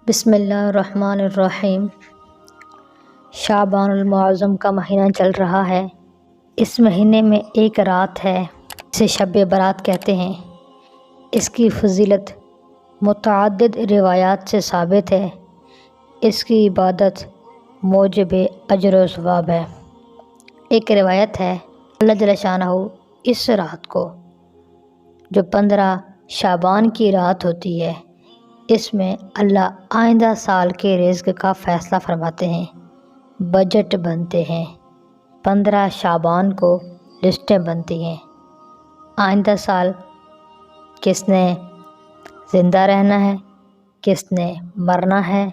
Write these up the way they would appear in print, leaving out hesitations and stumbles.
بسم اللہ الرحمن الرحیم۔ شعبان المعظم کا مہینہ چل رہا ہے۔ اس مہینے میں ایک رات ہے جسے شب برات کہتے ہیں۔ اس کی فضیلت متعدد روایات سے ثابت ہے۔ اس کی عبادت موجب اجر و ثواب ہے۔ ایک روایت ہے اللہ جل شانہ اس رات کو جو 15 شعبان کی رات ہوتی ہے، اس میں اللہ آئندہ سال کے رزق کا فیصلہ فرماتے ہیں، بجٹ بنتے ہیں۔ 15 شعبان کو لسٹیں بنتی ہیں۔ آئندہ سال کس نے زندہ رہنا ہے، کس نے مرنا ہے،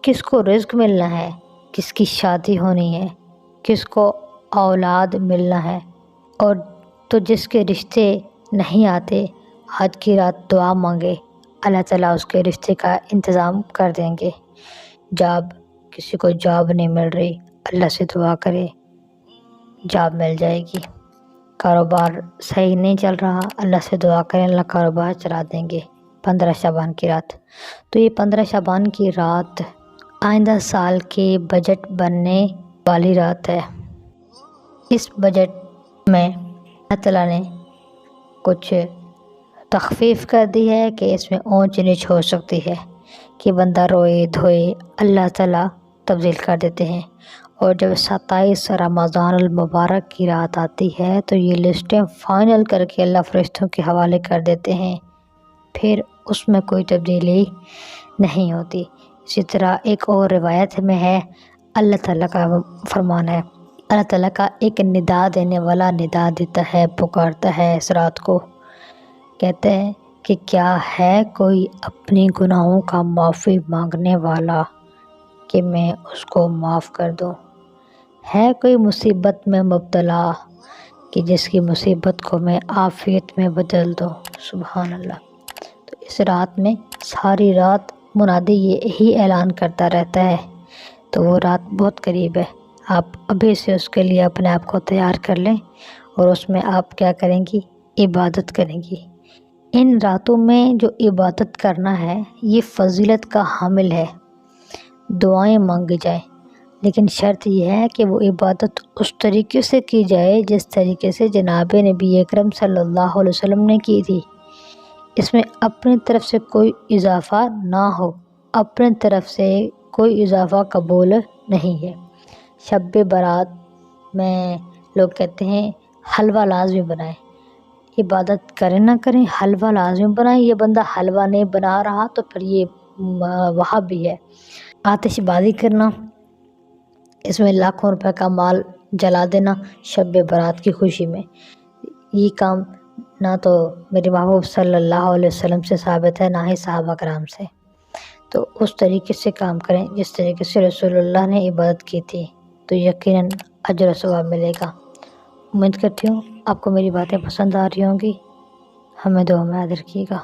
کس کو رزق ملنا ہے، کس کی شادی ہونی ہے، کس کو اولاد ملنا ہے، اور تو جس کے رشتے نہیں آتے آج کی رات دعا مانگے، اللہ تعالیٰ اس کے رشتے کا انتظام کر دیں گے۔ کسی کو جاب نہیں مل رہی، اللہ سے دعا کرے جاب مل جائے گی۔ کاروبار صحیح نہیں چل رہا، اللہ سے دعا کریں اللہ کاروبار چلا دیں گے۔ 15 شعبان کی رات، تو یہ 15 شعبان کی رات آئندہ سال کے بجٹ بننے والی رات ہے۔ اس بجٹ میں اللہ تعالیٰ نے کچھ تخفیف کر دی ہے کہ اس میں اونچ نیچ ہو سکتی ہے کہ بندہ روئے دھوئے، اللہ تعالیٰ تبدیل کر دیتے ہیں۔ اور جب 27 رمضان المبارک کی رات آتی ہے تو یہ لسٹیں فائنل کر کے اللہ فرشتوں کے حوالے کر دیتے ہیں، پھر اس میں کوئی تبدیلی نہیں ہوتی۔ اسی طرح ایک اور روایت میں ہے، اللہ تعالیٰ کا فرمان ہے، اللہ تعالیٰ کا ایک ندا دینے والا ندا دیتا ہے، پکارتا ہے اس رات کو، کہتے ہیں کہ کیا ہے کوئی اپنی گناہوں کا معافی مانگنے والا کہ میں اس کو معاف کر دوں؟ ہے کوئی مصیبت میں مبتلا کہ جس کی مصیبت کو میں عافیت میں بدل دوں؟ سبحان اللہ۔ تو اس رات میں ساری رات منادی یہی اعلان کرتا رہتا ہے، تو وہ رات بہت قریب ہے۔ آپ ابھی سے اس کے لیے اپنے آپ کو تیار کر لیں، اور اس میں آپ کیا کریں گی؟ عبادت کریں گی۔ ان راتوں میں جو عبادت کرنا ہے یہ فضیلت کا حامل ہے۔ دعائیں مانگی جائیں، لیکن شرط یہ ہے کہ وہ عبادت اس طریقے سے کی جائے جس طریقے سے جناب نبی اکرم صلی اللہ علیہ وسلم نے کی تھی۔ اس میں اپنی طرف سے کوئی اضافہ نہ ہو، اپنی طرف سے کوئی اضافہ قبول نہیں ہے۔ شب برات میں لوگ کہتے ہیں حلوہ لازمی بنائیں، عبادت کریں نہ کریں حلوہ لازمی بنائیں۔ یہ بندہ حلوہ نہیں بنا رہا تو پھر یہ وہاں بھی ہے۔ آتش بازی کرنا، اس میں لاکھوں روپے کا مال جلا دینا شب برات کی خوشی میں، یہ کام نہ تو میرے محبوب صلی اللہ علیہ وسلم سے ثابت ہے، نہ ہی صحابہ کرام سے۔ تو اس طریقے سے کام کریں جس طریقے سے رسول اللہ نے عبادت کی تھی، تو یقیناً اجر و ثواب ملے گا۔ امید کرتی ہوں آپ کو میری باتیں پسند آ رہی ہوں گی۔ ہمیں دعا میں یاد رکھیے گا۔